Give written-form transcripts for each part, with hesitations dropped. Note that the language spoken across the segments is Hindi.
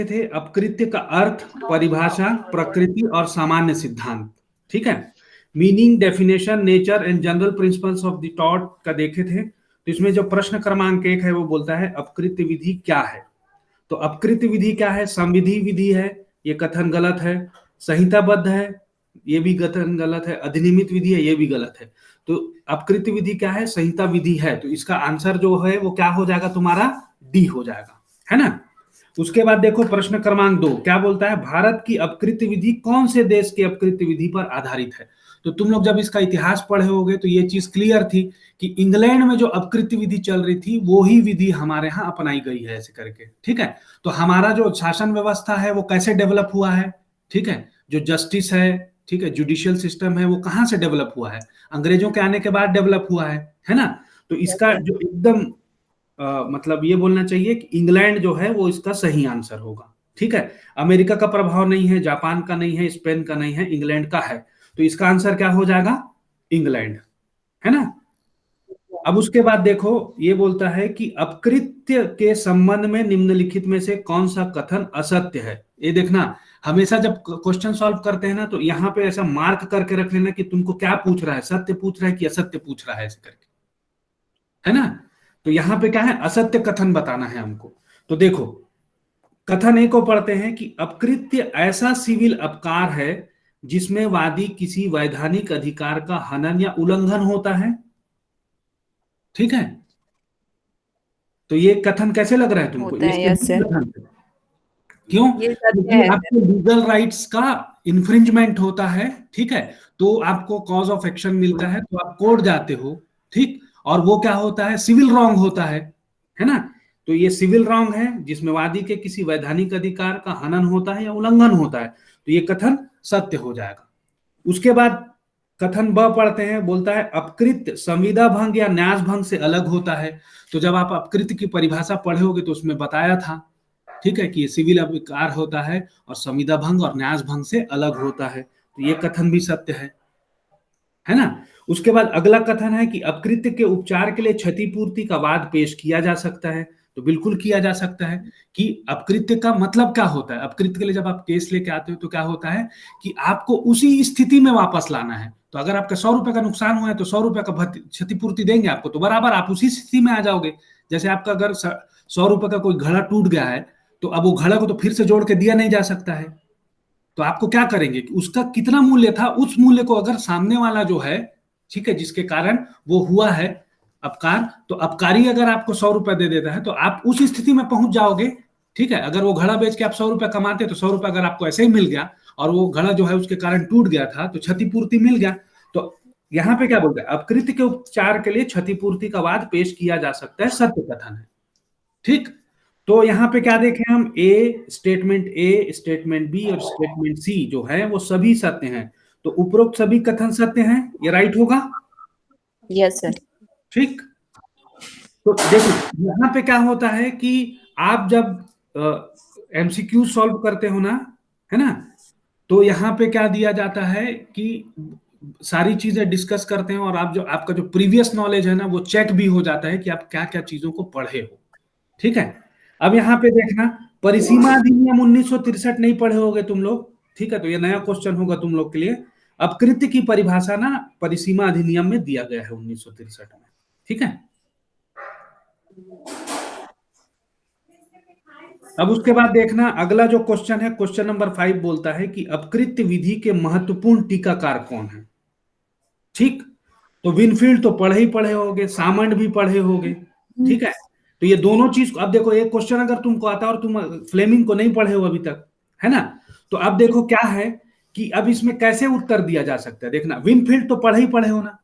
थे अपकृत्य का अर्थ, परिभाषा, प्रकृति और सामान्य सिद्धांत। ठीक है, meaning, definition, nature and general principles of the taught का देखे थे। तो इसमें जो प्रश्न क्रमांक 1 है वो बोलता है अपकृत्य विधि क्या है। तो अपकृत्य विधि क्या है? संविधि विधि है, ये कथन गलत है। संहिताबद्ध है, ये भी कथन गलत है। अधिनियमित विधि है, ये भी गलत है। तो अपकृत्य विधि क्या है? संहिता विधि है। तो इसका आंसर जो है वो क्या हो जाएगा तुम्हारा? डी हो जाएगा, है ना। उसके बाद देखो प्रश्न क्रमांक 2 क्या बोलता है? भारत की अपकृत्य विधि कौन से देश की अपकृत्य विधि पर आधारित है। तो तुम लोग जब इसका इतिहास पढ़े होगे तो ये चीज क्लियर थी कि इंग्लैंड में जो अपकृत्य विधि चल रही थी वो ही विधि हमारे यहाँ अपनाई गई है ऐसे करके। ठीक है, तो हमारा जो शासन व्यवस्था है वो कैसे डेवलप हुआ है? ठीक है, जो जस्टिस है, ठीक है, जुडिशियल सिस्टम है, वो कहाँ से डेवलप हुआ है? अंग्रेजों के आने के बाद डेवलप हुआ है ना। तो इसका जो एकदम मतलब ये बोलना चाहिए कि इंग्लैंड जो है वो इसका सही आंसर होगा। ठीक है, अमेरिका का प्रभाव नहीं है, जापान का नहीं है, स्पेन का नहीं है, इंग्लैंड का है। तो इसका आंसर क्या हो जाएगा? इंग्लैंड, है ना। अब उसके बाद देखो ये बोलता है कि अपकृत्य के संबंध में निम्नलिखित में से कौन सा कथन असत्य है। ये देखना, हमेशा जब क्वेश्चन सॉल्व करते हैं ना तो यहाँ पे ऐसा मार्क करके रख लेना कि तुमको क्या पूछ रहा है, सत्य पूछ रहा है कि असत्य पूछ रहा है, ऐसे करके, है ना। तो यहाँ पे क्या है? असत्य कथन बताना है हमको। तो देखो कथन ए को पढ़ते हैं कि अपकृत्य ऐसा सिविल अपकार है जिसमें वादी किसी वैधानिक अधिकार का हनन या उल्लंघन होता है। ठीक है, तो ये कथन कैसे लग रहा है तुमको? होता ये है, यस सर। कथन क्यों? ये सत्य क्योंकि है सर। आपके लीगल राइट्स का इन्फ्रिंजमेंट होता है। ठीक है, तो आपको कॉज ऑफ एक्शन मिलता है, तो आप कोर्ट जाते हो। ठीक, और वो क्या होता है? सिविल रॉन्ग होता है ना। तो ये सिविल रॉन्ग है जिसमें वादी के किसी वैधानिक अधिकार का हनन होता है या उल्लंघन होता है। तो ये कथन सत्य हो जाएगा। उसके बाद कथन ब पढ़ते हैं, बोलता है अपकृत्य संविदा भंग या न्यास भंग से अलग होता है। तो जब आप अपकृत्य की परिभाषा पढ़े होगे तो उसमें बताया था, ठीक है, कि ये सिविल अपकार होता है और संविदा भंग और न्यास भंग से अलग होता है। तो ये कथन भी सत्य है ना। उसके बाद अगला कथन है कि अपकृत्य के उपचार के लिए क्षतिपूर्ति का वाद पेश किया जा सकता है। तो बिल्कुल किया जा सकता है कि अपकृत्य का मतलब क्या होता है। अपकृत्य के लिए जब आप केस लेके आते हो तो क्या होता है कि आपको उसी स्थिति में वापस लाना है। तो अगर आपका 100 रुपए का नुकसान हुआ है तो 100 रुपए का क्षतिपूर्ति देंगे आपको, तो बराबर आप उसी स्थिति में आ जाओगे। जैसे आपका अगर 100 रुपए का कोई घड़ा टूट गया है तो अब वो घड़ा को तो फिर से जोड़ के दिया नहीं जा सकता है। तो आपको क्या करेंगे कि उसका कितना मूल्य था, उस मूल्य को अगर सामने वाला जो है, ठीक है, जिसके कारण वो हुआ है अपकार, तो अपकारी अगर आपको 100 रुपए दे देता है तो आप उस स्थिति में पहुंच जाओगे। ठीक है, अगर वो घड़ा बेच के आप 100 रुपए कमाते तो 100 रुपए अगर आपको ऐसे ही मिल गया और वो घड़ा जो है उसके कारण टूट गया था तो क्षतिपूर्ति मिल गया। तो यहाँ पे क्या बोलते हैं? अपकृत्य के उपचार के लिए क्षतिपूर्ति का वाद पेश किया जा सकता है, सत्य कथन है। ठीक, तो यहाँ पे क्या देखें हम? ए स्टेटमेंट बी और स्टेटमेंट सी जो है वो सभी सत्य हैं। तो उपरोक्त सभी कथन सत्य हैं, ये राइट होगा। Yes sir. ठीक, तो देखो यहाँ पे क्या होता है कि आप जब एमसीक्यू सॉल्व करते हो ना, है ना, तो यहाँ पे क्या दिया जाता है कि सारी चीजें डिस्कस करते हैं और आप जो आपका जो प्रीवियस नॉलेज है ना वो चेक भी हो जाता है कि आप क्या क्या चीजों को पढ़े हो। ठीक है, अब यहाँ पे देखना, परिसीमा अधिनियम 1963 नहीं पढ़े होगे तुम लोग। ठीक है, तो ये नया क्वेश्चन होगा तुम लोग के लिए। अपकृत्य की परिभाषा ना परिसीमा अधिनियम में दिया गया है 1963 में। ठीक है, अब उसके बाद देखना अगला जो क्वेश्चन है, क्वेश्चन नंबर 5 बोलता है कि अपकृत्य विधि के महत्वपूर्ण टीकाकार कौन है। ठीक, तो विनफील्ड तो पढ़े होगे, सामंड भी पढ़े होगे। ठीक है, तो ये दोनों चीज, अब देखो एक क्वेश्चन अगर तुमको आता है और तुम फ्लेमिंग को नहीं पढ़े हो अभी तक, है ना, तो अब देखो क्या है कि अब इसमें कैसे उत्तर दिया जा सकता है। देखना, विनफील्ड तो पढ़े हो ना।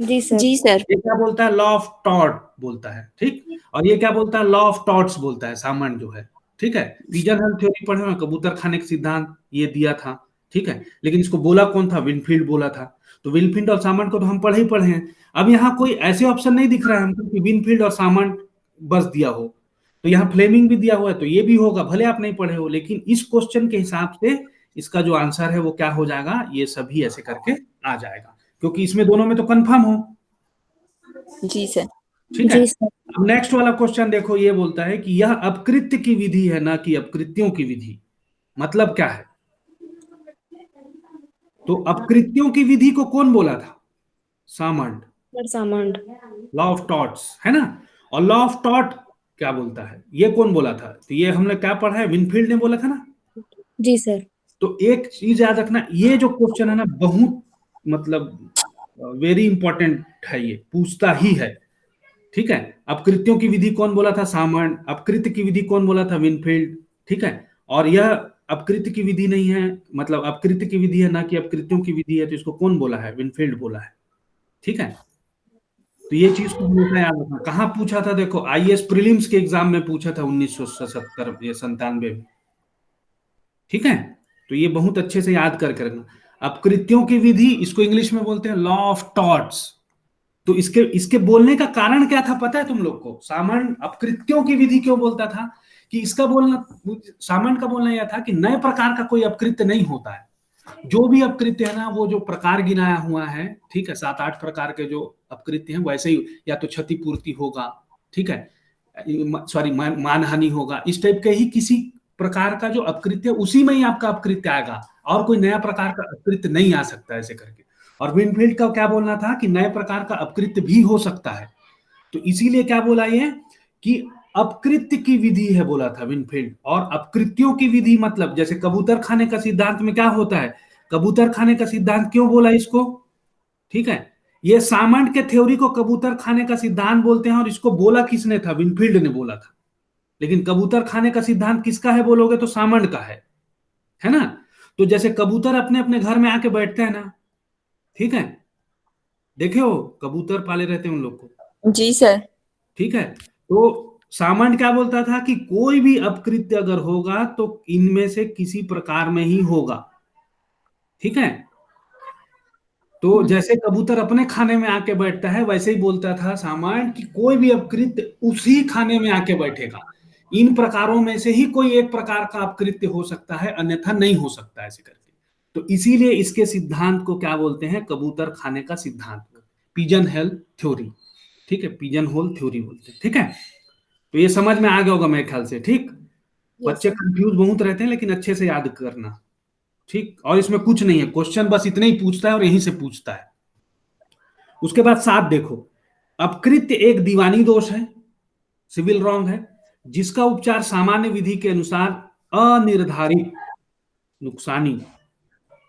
जी सर। जी सर। ये क्या बोलता है? लॉ ऑफ टॉट बोलता है। ठीक, और ये क्या बोलता है? लॉ ऑफ टॉट्स बोलता है, सामंड जो है। ठीक है, पिजन होल थ्योरी पढ़े हो ना, कबूतर खाने का सिद्धांत ये दिया था। ठीक है, लेकिन इसको बोला कौन था? विनफील्ड बोला था। तो विनफील्ड और सामंड को तो हम पढ़े हैं। अब यहाँ कोई ऐसे ऑप्शन नहीं दिख रहा है हमको कि विनफील्ड और सामंड बस दिया हो। तो यहाँ फ्लेमिंग भी दिया हुआ है, तो ये भी होगा, भले आप नहीं पढ़े हो, लेकिन इस क्वेश्चन के हिसाब से इसका जो आंसर है वो क्या हो जाएगा? ये सभी ऐसे करके आ जाएगा, क्योंकि इसमें दोनों में तो कंफर्म हो। जी सर। ठीक है। जी सर। अब नेक्स्ट वाला क्वेश्चन देखो, ये बोलता है कि यह अपकृत्य की विधि है ना कि अपकृत्यों की विधि। मतलब क्या है? तो अपकृत्यों की विधि को कौन बोला था? सामंड। सर सामान्य। लॉ ऑफ टॉट्स है ना। और लॉ ऑफ टॉट क्या बोलता है, ये कौन बोला था? तो ये हमने क्या पढ़ा है, विनफील्ड ने बोला था ना। जी सर। तो एक चीज याद रखना, ये जो क्वेश्चन है ना बहुत मतलब वेरी इंपॉर्टेंट है, ये पूछता ही है। ठीक है। अपकृत्यों की विधि कौन बोला था? सामंड। अपकृत्य की विधि कौन बोला था? विनफील्ड। ठीक है। और यह अपकृत्य की विधि नहीं है, मतलब अपकृत्य की विधि है ना कि अपकृत्यों की विधि है, तो इसको कौन बोला है? विनफील्ड बोला है। ठीक है। तो ये चीज को हमेशा याद रखना। कहाँ पूछा था? देखो आईएएस प्रीलिम्स के एग्जाम में पूछा था 1977 या 97 में। ठीक है। तो ये बहुत अच्छे से याद करके रखना। अपकृत्यों की विधि, इसको इंग्लिश में बोलते हैं लॉ ऑफ टॉट्स। तो इसके इसके बोलने का कारण क्या था पता है तुम लोग को? सामान्य अपकृत्यों की विधि क्यों बोलता था? कि इसका बोलना, सामान्य का बोलना यह था कि नए प्रकार का कोई अपकृत्य नहीं होता है। जो भी अपकृत्य है ना, वो जो प्रकार गिनाया हुआ है, ठीक है, 7-8 प्रकार के जो अपकृत्य हैं, वैसे ही या तो क्षतिपूर्ति होगा, ठीक है, सॉरी मानहानि होगा, इस टाइप के ही किसी प्रकार का जो अपकृत्य, उसी में ही आपका अपकृत्य आएगा, और कोई नया प्रकार का अपकृत्य नहीं आ सकता ऐसे करके। और विनफील्ड का क्या बोलना था कि नए प्रकार का अपकृत्य भी हो सकता है। तो इसीलिए क्या बोला ये कि अपकृत्य की विधि है बोला था विनफील्ड। और अपकृत्यों की विधि मतलब जैसे कबूतर खाने का सिद्धांत में क्या होता है? कबूतर खाने का सिद्धांत क्यों बोला इसको? ठीक है। ये सामंड के थ्योरी को कबूतर खाने का सिद्धांत बोलते हैं, और इसको बोला किसने था? विनफील्ड ने बोला था। लेकिन कबूतर खाने का सिद्धांत किसका है बोलोगे तो सामंड का है ना। तो जैसे कबूतर अपने अपने घर में आके बैठते हैं ना, ठीक है, देखे हो कबूतर पाले रहते हैं उन लोग को। जी सर। ठीक है। तो सामंड क्या बोलता था कि कोई भी अपकृत्य अगर होगा तो इनमें से किसी प्रकार में ही होगा। ठीक है। तो जैसे कबूतर अपने खाने में आके बैठता है, वैसे ही बोलता था सामंड कि कोई भी अपकृत्य उसी खाने में आके बैठेगा। इन प्रकारों में से ही कोई एक प्रकार का अपकृत्य हो सकता है, अन्यथा नहीं हो सकता ऐसे करके। तो इसीलिए इसके सिद्धांत को क्या बोलते हैं? कबूतर खाने का सिद्धांत, पिजन हेल थ्योरी। ठीक है, पिजन होल थ्योरी बोलते हैं। ठीक है। तो ये समझ में आ गया होगा मेरे ख्याल से। ठीक। यस बच्चे सर। कंफ्यूज बहुत रहते हैं, लेकिन अच्छे से याद करना। ठीक। और इसमें कुछ नहीं है, क्वेश्चन बस इतने ही पूछता है और यहीं से पूछता है। उसके बाद 7 देखो, अपकृत्य एक दीवानी दोष है, सिविल रॉन्ग है, जिसका उपचार सामान्य विधि के अनुसार अनिर्धारित नुकसानी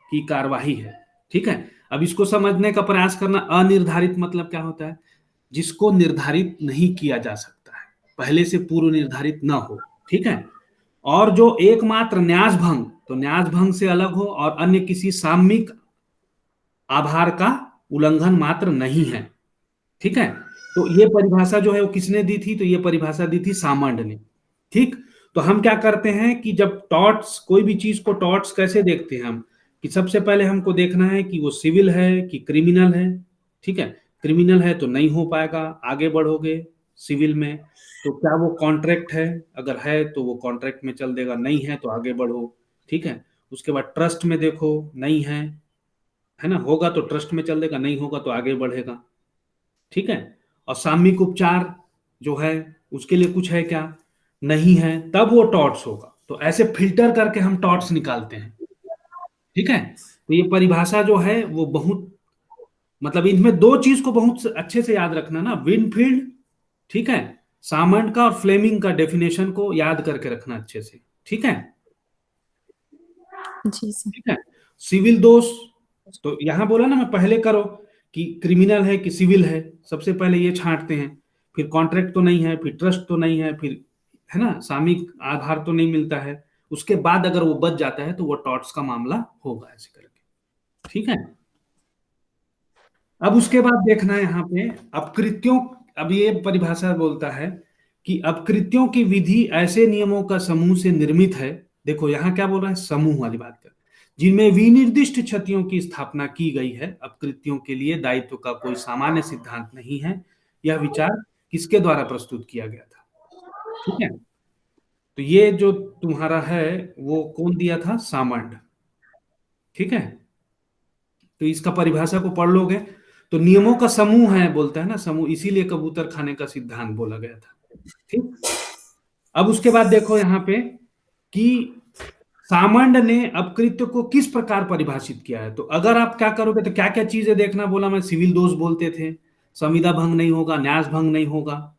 की कार्यवाही है। ठीक है। अब इसको समझने का प्रयास करना। अनिर्धारित मतलब क्या होता है? जिसको निर्धारित नहीं किया जा सकता है, पहले से पूर्व निर्धारित ना हो। ठीक है। और जो एकमात्र न्यास भंग, तो न्यास भंग से अलग हो और अन्य किसी सामयिक आभार का उल्लंघन मात्र नहीं है। ठीक है। तो ये परिभाषा जो है वो किसने दी थी? तो ये परिभाषा दी थी सामंड ने। ठीक। तो हम क्या करते हैं कि जब टॉर्ट्स, कोई भी चीज को टॉर्ट्स कैसे देखते हैं हम, कि सबसे पहले हमको देखना है कि वो सिविल है कि क्रिमिनल है। ठीक है। क्रिमिनल है तो नहीं हो पाएगा, आगे बढ़ोगे। सिविल में तो क्या वो कॉन्ट्रैक्ट है? अगर है तो वो कॉन्ट्रैक्ट में चल देगा, नहीं है तो आगे बढ़ो। ठीक है। उसके बाद ट्रस्ट में देखो, नहीं है ना, होगा तो ट्रस्ट में चल देगा, नहीं होगा तो आगे बढ़ेगा। ठीक है। और सामयिक उपचार जो है उसके लिए कुछ है क्या? नहीं है, तब वो टॉर्ट्स होगा। तो ऐसे फिल्टर करके हम टॉर्ट्स निकालते हैं। ठीक है। तो ये परिभाषा जो है वो बहुत, मतलब इनमें दो चीज को बहुत अच्छे से याद रखना ना, विनफील्ड, ठीक है, सामंड का और फ्लेमिंग का डेफिनेशन को याद करके रखना अच्छे से। ठीक है। जी सर। ठीक है। सिविल दोष, तो यहां बोला ना मैं पहले करो कि क्रिमिनल है कि सिविल है, सबसे पहले ये छांटते हैं। फिर कॉन्ट्रैक्ट तो नहीं है, फिर ट्रस्ट तो नहीं है, फिर है ना सामयिक आधार तो नहीं मिलता है। उसके बाद अगर वो बच जाता है तो वो टॉर्ट्स का मामला होगा ऐसे करके। ठीक है। अब उसके बाद देखना है यहाँ पे अपकृत्यों। अब ये परिभाषा बोलता है कि अपकृत्यों की विधि ऐसे नियमों का समूह से निर्मित है। देखो यहाँ क्या बोल रहा है, समूह वाली बात कर, जिनमें विनिर्दिष्ट क्षतियों की स्थापना की गई है। अपकृत्यों के लिए दायित्व का कोई सामान्य सिद्धांत नहीं है। यह विचार किसके द्वारा प्रस्तुत किया गया था? ठीक है। तो ये जो तुम्हारा है वो कौन दिया था? सामंड। ठीक है। तो इसका परिभाषा को पढ़ लोगे तो नियमों का समूह है, बोलता है ना समूह, इसीलिए कबूतर खाने का सिद्धांत बोला गया था। ठीक, अब उसके बाद देखो यहाँ पे कि सामंड ने अपकृत्य को किस प्रकार परिभाषित किया है। तो अगर आप क्या करोगे तो क्या क्या चीजें देखना बोला, मैं सिविल दोष बोलते थे, संविदा भंग नहीं होगा, न्यास भंग नहीं होगा।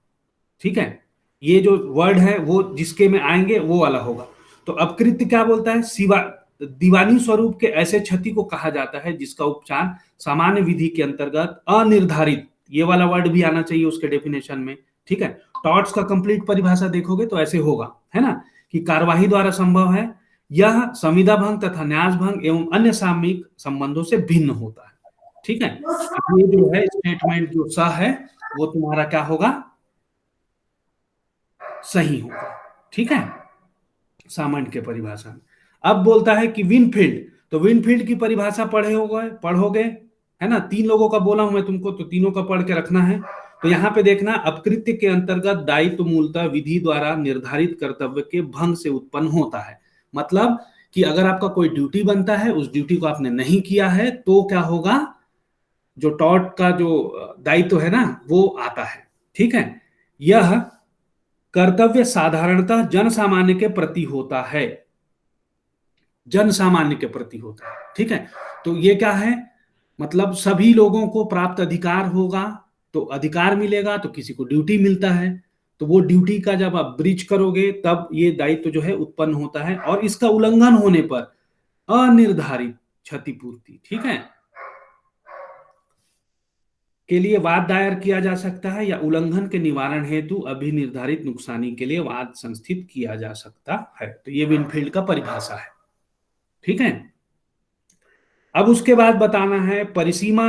ठीक है, ये जो वर्ड है वो जिसके में आएंगे वो वाला होगा। तो अपकृत्य क्या बोलता है, सिवा दीवानी स्वरूप के ऐसे क्षति को कहा जाता है जिसका उपचार सामान्य विधि के अंतर्गत अनिर्धारित, ये वाला वर्ड भी आना चाहिए उसके डेफिनेशन में। ठीक है, टॉर्ट्स का कंप्लीट परिभाषा देखोगे तो ऐसे होगा, है ना, कि कार्यवाही द्वारा संभव है, यह संविदा भंग तथा न्यास भंग एवं अन्य सामयिक संबंधों से भिन्न होता है। ठीक है, अब ये जो है स्टेटमेंट जो स है वो तुम्हारा क्या होगा, सही होगा। ठीक है, सामंड के परिभाषा में। अब बोलता है कि विनफील्ड, तो विनफील्ड की परिभाषा पढ़ोगे, है ना, 3 लोगों का बोला हूं मैं तुमको, तो तीनों का पढ़ के रखना है। तो यहां पे देखना, अपकृत्य के अंतर्गत दायित्व मूलतः विधि द्वारा निर्धारित कर्तव्य के भंग से उत्पन्न होता है। मतलब कि अगर आपका कोई ड्यूटी बनता है, उस ड्यूटी को आपने नहीं किया है तो क्या होगा, जो टॉर्ट का जो दायित्व है ना वो आता है। ठीक है, यह कर्तव्य साधारणतः जन सामान्य के प्रति होता है, जन सामान्य के प्रति होता है। ठीक है, तो ये क्या है, मतलब सभी लोगों को प्राप्त अधिकार होगा, तो अधिकार मिलेगा तो किसी को ड्यूटी मिलता है, तो वो ड्यूटी का जब आप ब्रीच करोगे तब ये दायित्व जो है उत्पन्न होता है, और इसका उल्लंघन होने पर अनिर्धारित क्षतिपूर्ति, ठीक है, के लिए वाद दायर किया जा सकता है, या उल्लंघन के निवारण हेतु अभिनिर्धारित नुकसानी के लिए वाद संस्थित किया जा सकता है। तो ये विनफील्ड का परिभाषा है। ठीक है, अब उसके बाद बताना है परिसीमा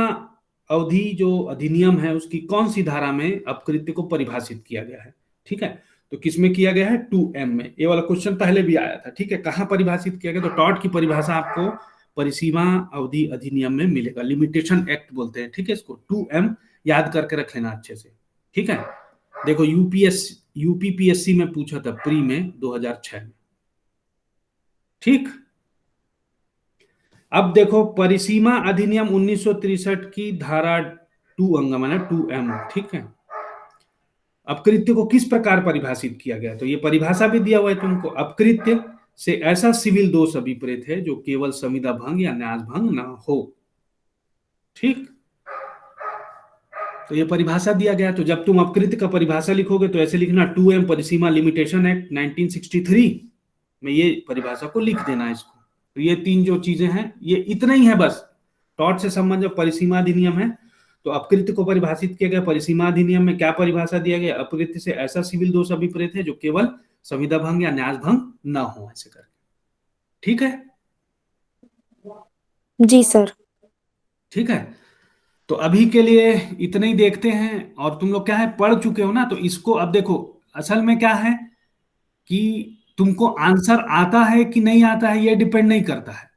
अवधि जो अधिनियम है उसकी कौन सी धारा में अपकृत्य को परिभाषित किया गया है। ठीक है, तो किसमें किया गया है, 2M में। ये वाला क्वेश्चन पहले भी आया था। ठीक है, कहां परिभाषित किया गया, तो टॉर्ट की परिभाषा आपको परिसीमा अवधि अधिनियम में मिलेगा, लिमिटेशन एक्ट बोलते हैं। ठीक है, इसको 2M याद करके रख लेना अच्छे से। ठीक है, देखो यूपीपीएससी में पूछा था प्री में 2006 में। ठीक, अब देखो परिसीमा अधिनियम 1963 की धारा 2 अंग माने 2M। ठीक है, अपकृत्य को किस प्रकार परिभाषित किया गया, तो ये परिभाषा भी दिया हुआ है तुमको, अपकृत्य से ऐसा सिविल दोष अभिप्रेत है जो केवल संविदा भंग या न्यास भंग ना हो। ठीक, तो ये परिभाषा दिया गया। तो जब तुम अपकृत्य का परिभाषा लिखोगे तो ऐसे लिखना, 2M परिसीमा लिमिटेशन एक्ट 1963 में ये परिभाषा को लिख देना इसको। तो ये 3 जो चीजें हैं ये इतना ही है बस। टॉर्ट से संबंधित परिसीमा अधिनियम है, तो अपकृत्य को परिभाषित किया गया। परिसीमा अधिनियम में क्या परिभाषा दिया गया, अपकृत्य से ऐसा सिविल दोष अभिप्रेत है जो केवल संविदा भंग या न्यास भंग न हो, ऐसे करके। ठीक है, जी सर। ठीक है, तो अभी के लिए इतना ही देखते हैं। और तुम लोग क्या है पढ़ चुके हो ना, तो इसको अब देखो, असल में क्या है कि तुमको आंसर आता है कि नहीं आता है ये डिपेंड नहीं करता है।